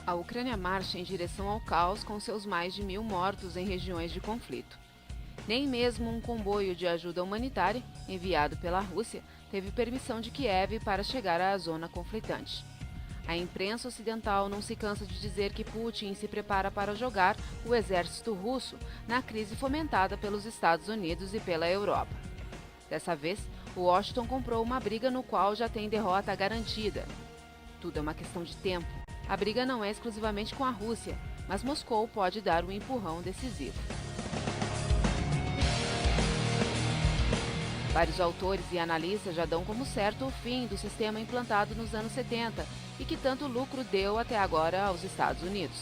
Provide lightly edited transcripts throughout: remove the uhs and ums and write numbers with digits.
A Ucrânia marcha em direção ao caos com seus mais de 1.000 mortos em regiões de conflito. Nem mesmo um comboio de ajuda humanitária, enviado pela Rússia, teve permissão de Kiev para chegar à zona conflitante. A imprensa ocidental não se cansa de dizer que Putin se prepara para jogar o exército russo na crise fomentada pelos Estados Unidos e pela Europa. Dessa vez, Washington comprou uma briga no qual já tem derrota garantida. Tudo é uma questão de tempo. A briga não é exclusivamente com a Rússia, mas Moscou pode dar um empurrão decisivo. Vários autores e analistas já dão como certo o fim do sistema implantado nos anos 70 e que tanto lucro deu até agora aos Estados Unidos.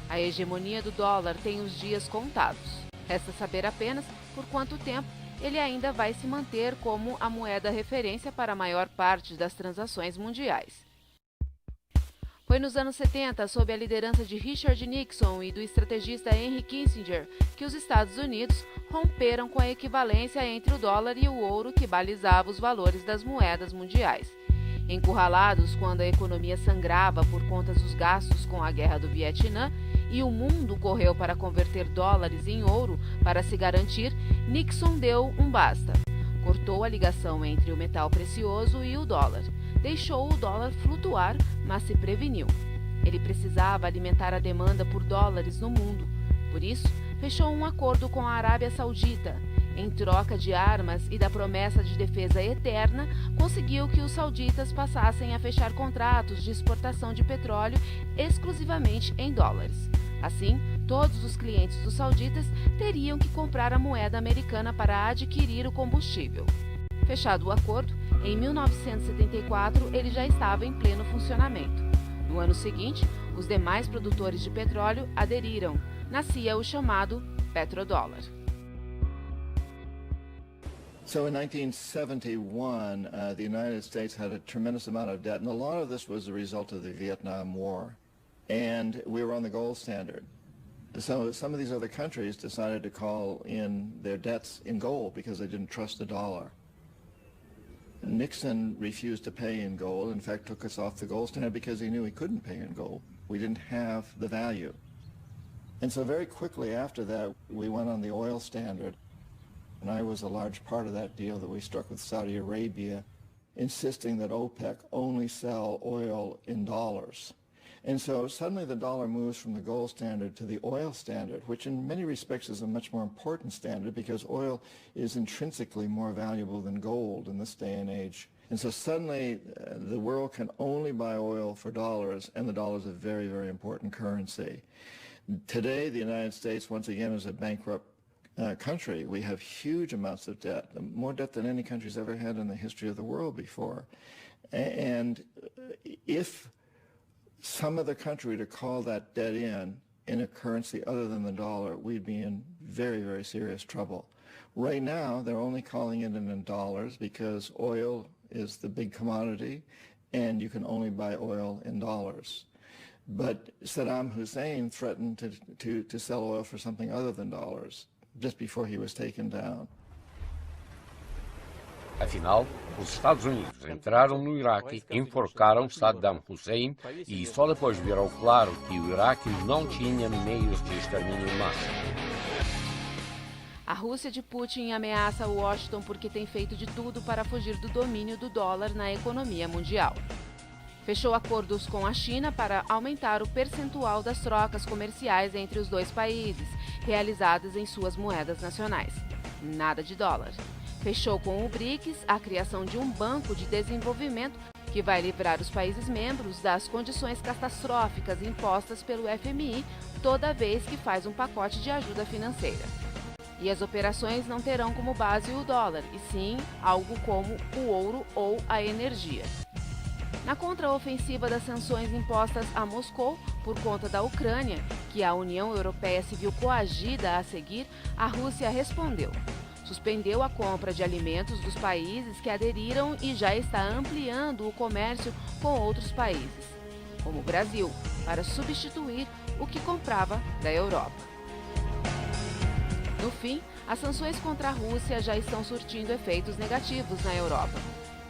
A hegemonia do dólar tem os dias contados. Resta saber apenas por quanto tempo ele ainda vai se manter como a moeda referência para a maior parte das transações mundiais. Foi nos anos 70, sob a liderança de Richard Nixon e do estrategista Henry Kissinger, que os Estados Unidos romperam com a equivalência entre o dólar e o ouro que balizava os valores das moedas mundiais. Encurralados quando a economia sangrava por conta dos gastos com a Guerra do Vietnã e o mundo correu para converter dólares em ouro para se garantir, Nixon deu um basta. Cortou a ligação entre o metal precioso e o dólar. Deixou o dólar flutuar, mas se preveniu. Ele precisava alimentar a demanda por dólares no mundo. Por isso, fechou um acordo com a Arábia Saudita. Em troca de armas e da promessa de defesa eterna, conseguiu que os sauditas passassem a fechar contratos de exportação de petróleo exclusivamente em dólares. Assim, todos os clientes dos sauditas teriam que comprar a moeda americana para adquirir o combustível. Fechado o acordo, em 1974 ele já estava em pleno funcionamento. No ano seguinte, os demais produtores de petróleo aderiram. Nascia o chamado petrodólar. So in 1971, the United States had a tremendous amount of debt, and a lot of this was the result of the Vietnam War. And we were on the gold standard. So some of these other countries decided to call in their debts in gold because they didn't trust the dollar. Nixon refused to pay in gold, in fact took us off the gold standard because he knew he couldn't pay in gold. We didn't have the value. And so very quickly after that, we went on the oil standard. And I was a large part of that deal that we struck with Saudi Arabia, insisting that OPEC only sell oil in dollars. And so suddenly the dollar moves from the gold standard to the oil standard, which in many respects is a much more important standard because oil is intrinsically more valuable than gold in this day and age. And so suddenly the world can only buy oil for dollars, and the dollar is a very, very important currency. Today, the United States, once again, is a bankrupt country. We have huge amounts of debt, more debt than any country's ever had in the history of the world before. And if some other country to call that debt in a currency other than the dollar, we'd be in very, very serious trouble. Right now, they're only calling it in dollars because oil is the big commodity and you can only buy oil in dollars. But Saddam Hussein threatened to sell oil for something other than dollars just before he was taken down. Afinal, os Estados Unidos entraram no Iraque, enforcaram Saddam Hussein e só depois virou claro que o Iraque não tinha meios de extermínio em massa. A Rússia de Putin ameaça Washington porque tem feito de tudo para fugir do domínio do dólar na economia mundial. Fechou acordos com a China para aumentar o percentual das trocas comerciais entre os dois países, realizadas em suas moedas nacionais. Nada de dólar. Fechou com o BRICS a criação de um banco de desenvolvimento que vai livrar os países membros das condições catastróficas impostas pelo FMI toda vez que faz um pacote de ajuda financeira. E as operações não terão como base o dólar, e sim algo como o ouro ou a energia. Na contraofensiva das sanções impostas a Moscou por conta da Ucrânia, que a União Europeia se viu coagida a seguir, a Rússia respondeu. Suspendeu a compra de alimentos dos países que aderiram e já está ampliando o comércio com outros países, como o Brasil, para substituir o que comprava da Europa. No fim, as sanções contra a Rússia já estão surtindo efeitos negativos na Europa.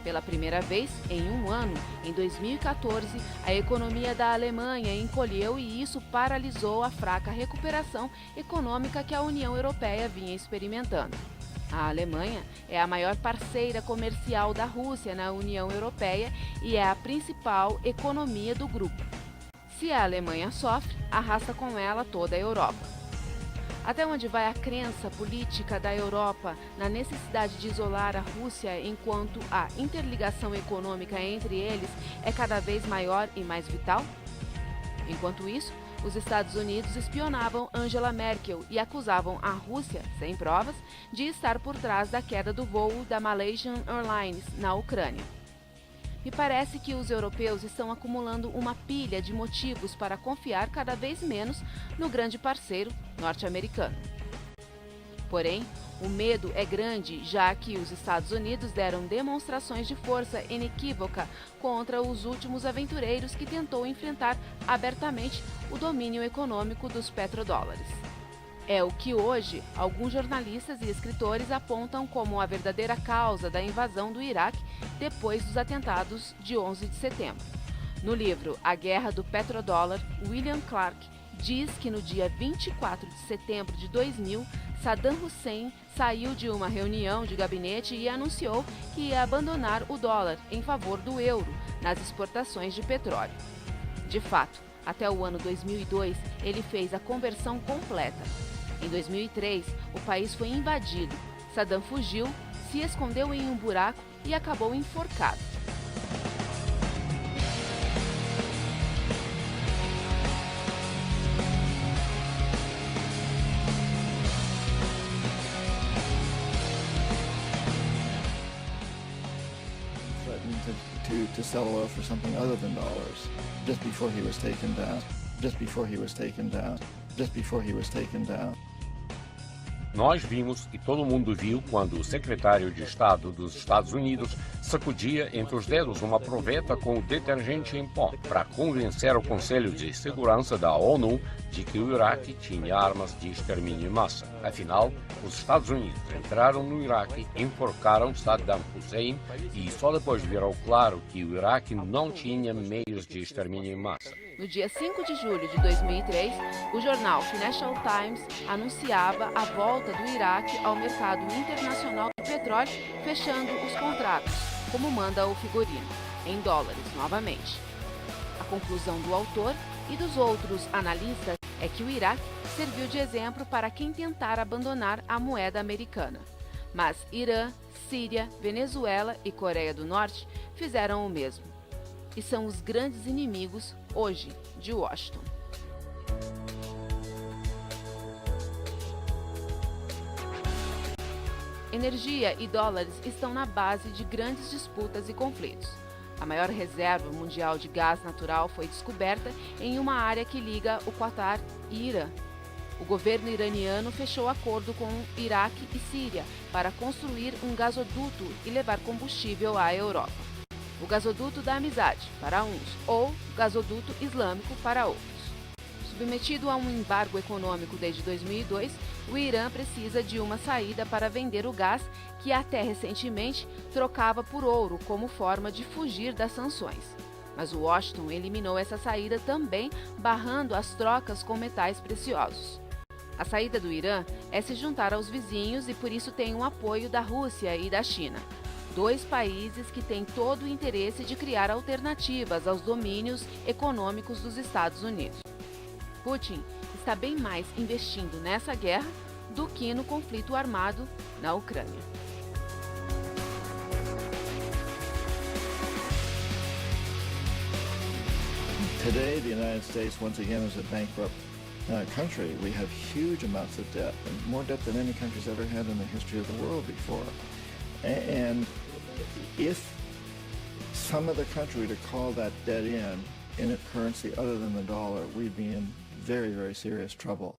Pela primeira vez em um ano, em 2014, a economia da Alemanha encolheu e isso paralisou a fraca recuperação econômica que a União Europeia vinha experimentando. A Alemanha é a maior parceira comercial da Rússia na União Europeia e é a principal economia do grupo. Se a Alemanha sofre, arrasta com ela toda a Europa. Até onde vai a crença política da Europa na necessidade de isolar a Rússia enquanto a interligação econômica entre eles é cada vez maior e mais vital? Enquanto isso, os Estados Unidos espionavam Angela Merkel e acusavam a Rússia, sem provas, de estar por trás da queda do voo da Malaysian Airlines na Ucrânia. Me parece que os europeus estão acumulando uma pilha de motivos para confiar cada vez menos no grande parceiro norte-americano. Porém, o medo é grande, já que os Estados Unidos deram demonstrações de força inequívoca contra os últimos aventureiros que tentou enfrentar abertamente o domínio econômico dos petrodólares. É o que hoje alguns jornalistas e escritores apontam como a verdadeira causa da invasão do Iraque depois dos atentados de 11 de setembro. No livro A Guerra do Petrodólar, William Clark diz que no dia 24 de setembro de 2000, Saddam Hussein saiu de uma reunião de gabinete e anunciou que ia abandonar o dólar em favor do euro nas exportações de petróleo. De fato, até o ano 2002, ele fez a conversão completa. Em 2003, o país foi invadido. Saddam fugiu, se escondeu em um buraco e acabou enforcado. Threatened to sell oil for something other than dollars just before he was taken down. Just before he was taken down. Just before he was taken down. Nós vimos e todo mundo viu quando o secretário de Estado dos Estados Unidos sacudia entre os dedos uma proveta com detergente em pó para convencer o Conselho de Segurança da ONU de que o Iraque tinha armas de extermínio em massa. Afinal, os Estados Unidos entraram no Iraque, enforcaram Saddam Hussein e só depois virou claro que o Iraque não tinha meios de extermínio em massa. No dia 5 de julho de 2003, o jornal Financial Times anunciava a volta do Iraque ao mercado internacional de petróleo, fechando os contratos, como manda o figurino, em dólares novamente. A conclusão do autor e dos outros analistas é que o Iraque serviu de exemplo para quem tentar abandonar a moeda americana. Mas Irã, Síria, Venezuela e Coreia do Norte fizeram o mesmo. E são os grandes inimigos, hoje, de Washington. Energia e dólares estão na base de grandes disputas e conflitos. A maior reserva mundial de gás natural foi descoberta em uma área que liga o Qatar e Irã. O governo iraniano fechou acordo com Iraque e Síria para construir um gasoduto e levar combustível à Europa. O gasoduto da amizade para uns ou gasoduto islâmico para outros. Submetido a um embargo econômico desde 2002, o Irã precisa de uma saída para vender o gás que até recentemente trocava por ouro como forma de fugir das sanções. Mas Washington eliminou essa saída também, barrando as trocas com metais preciosos. A saída do Irã é se juntar aos vizinhos e por isso tem o apoio da Rússia e da China. Dois países que têm todo o interesse de criar alternativas aos domínios econômicos dos Estados Unidos. Putin está bem mais investindo nessa guerra do que no conflito armado na Ucrânia. Today, the United States once again is a bankrupt country. We have huge amounts of debt, and more debt than any country's ever had in the history of the world before. And if some other country were to call that debt in a currency other than the dollar, we'd be in very, very serious trouble.